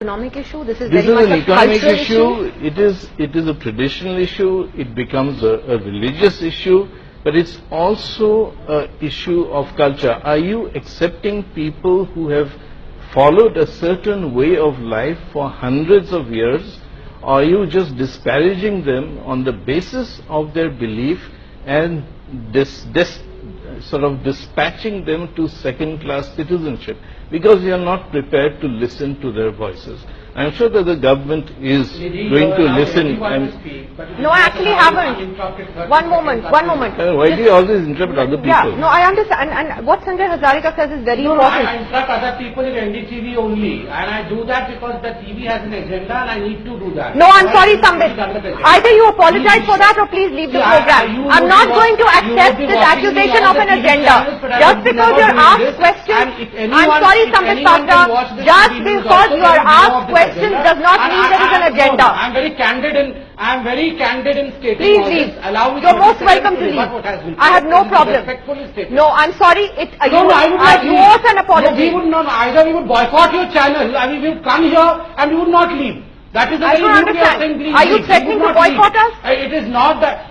economic issue. This is This very is much an a economic cultural issue. It is a traditional issue. It becomes a religious issue, but it's also an issue of culture. Are you accepting people who have followed a certain way of life for hundreds of years, or are you just disparaging them on the basis of their belief and sort of dispatching them to second-class citizenship because you are not prepared to listen to their voices? I'm sure that the government is going to listen. No, I actually haven't. One moment. Why do you always interrupt other people? Yeah, no, I understand. And what Sanjay Hazarika says is very important. I interrupt other people in NDTV only, and I do that because the TV has an agenda and I need to do that. No, I'm sorry, Sambit. Either you apologize for that or please leave the program. I'm not going to accept this accusation of an agenda. Just because you're asked questions, I'm sorry, Sambit Patra, just because you are asked questions does not mean there is an agenda. I'm very candid in stating. Please leave. You're most welcome to leave. I have no problem. No, I'm sorry. You owe an apology. We would not. Either we would boycott your channel, and we would come here and we would not leave. That is the I don't understand. Are you threatening to boycott us? It is not that.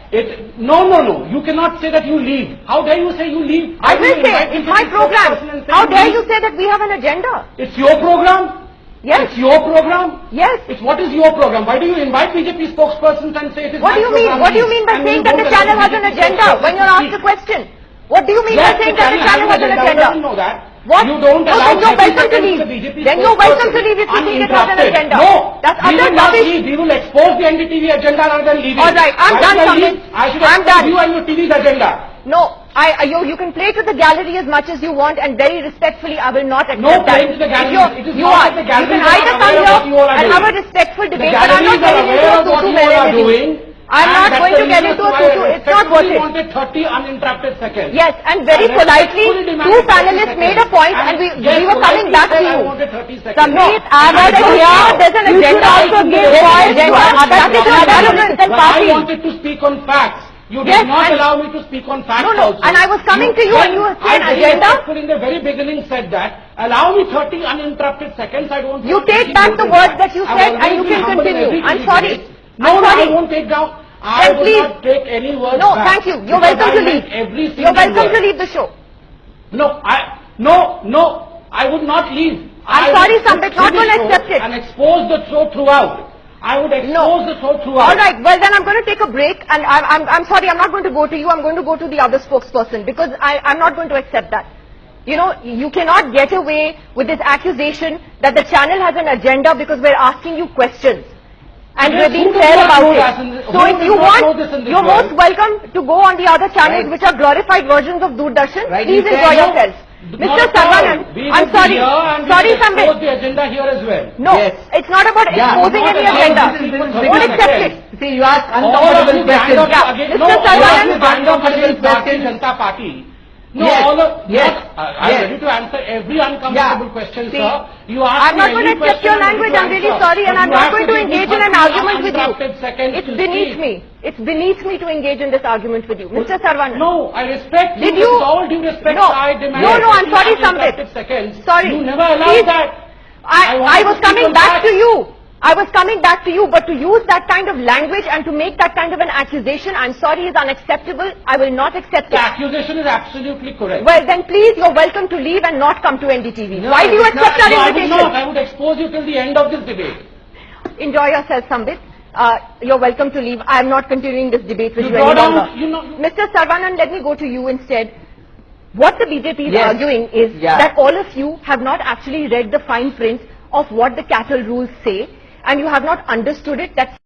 No. You cannot say that you leave. How dare you say you leave? I will say. It's my program. How dare you say that we have an agenda? It's your program? Yes. It's your program? Yes. What is your program? Why do you invite BJP spokespersons and say it is What do you mean? What do you mean by saying that the channel has an agenda when you're asked a question? What do you mean by saying that the channel has an agenda? I don't know that. What? You don't allow then you're welcome to leave. Then you're welcome to leave if you think it has an agenda. No. That's we utter will not rubbish. leave. We will expose the NDTV agenda rather than leaving. All right, I'm done, Sambit. I should I'm expose done. you and your TV's agenda. No, you can play to the gallery as much as you want, and very respectfully, I will not accept No that. playing to the gallery. It is You not are. that the gallery You can either come here and have a respectful debate, but I'm not getting into a tutu with you. I'm not going to get into a tutu. It's not worth it. Wanted 30 uninterrupted seconds. Yes, and very politely, two panelists made a point, and we were coming back to I you. wanted 30 seconds. Samit, I was here. There's an agenda. Also give that is your governmental I party. wanted to speak on facts. You did Yes, not and- allow me to speak on facts No, also. and I was coming to you and you said agenda. I in the very beginning said that, allow me 30 uninterrupted seconds, I don't You want to take keep back the voting words back. that you I said will and you always be can humble in continue. every I'm TV sorry. debate. I'm No, sorry. I won't take down. I Then will please. not take any words No, back. thank you. You're Because welcome I to meant leave. every single You're welcome word. to leave the show. No, I would not leave. I'm I sorry, would Sambit, sit not through going to the show accept it. And expose the show throughout. I would expose the show throughout. All right. Well, then I'm going to take a break, and I'm sorry. I'm not going to go to you. I'm going to go to the other spokesperson because I'm not going to accept that. You know, you cannot get away with this accusation that the channel has an agenda because we're asking you questions. And Yes, we're being who does fair not about know it. that in this- So who if does you not know this in want, this you're world? most welcome to go on the other channels which are glorified versions of Doordarshan. Rightly Please said, enjoy no. yourself. Not Mr. at all. Saravanan, We I'm would be sorry. here and we Sorry, will expose Sambit. the agenda here as well. No, Yes. it's not about exposing not any allowed agenda. people to Won't speak accept again. it. See, you ask All of uncomfortable you questions. stand up Yeah. again. Mr. No, all of Saravanan, you stand up against uncomfortable Bharatiya questions. Janata Party. No, Yes, all of yes, I'm yes. ready to answer every uncomfortable question, See, sir. You ask I'm me not going to any accept question, your I'm ready language. to I'm really answer. sorry, and But I'm you not have going to to give me engage in an 30 argument with uninterrupted you. seconds It's to beneath speak. me. It's beneath me to engage in this argument with you. Mr. Saravanan. No, I respect you. Did you? With all due respect, No. I demand. No, I'm 30 sorry, uninterrupted Sambit. seconds. Sorry. You never allowed Please. that. I wanted was to coming speak on back to facts. you. I was coming back to you, but to use that kind of language and to make that kind of an accusation, I'm sorry, is unacceptable. I will not accept The it. accusation is absolutely correct. Well, then please, you're welcome to leave and not come to NDTV. No, Why do you it's accept not. our No, I would invitation? not. I would expose you till the end of this debate. Enjoy yourself, Sambit. You're welcome to leave. I am not continuing this debate with You you draw any down, longer. Mr. Saravanan, let me go to you instead. What the BJP is Yes. arguing is Yeah. that all of you have not actually read the fine print of what the cattle rules say, and you have not understood it. That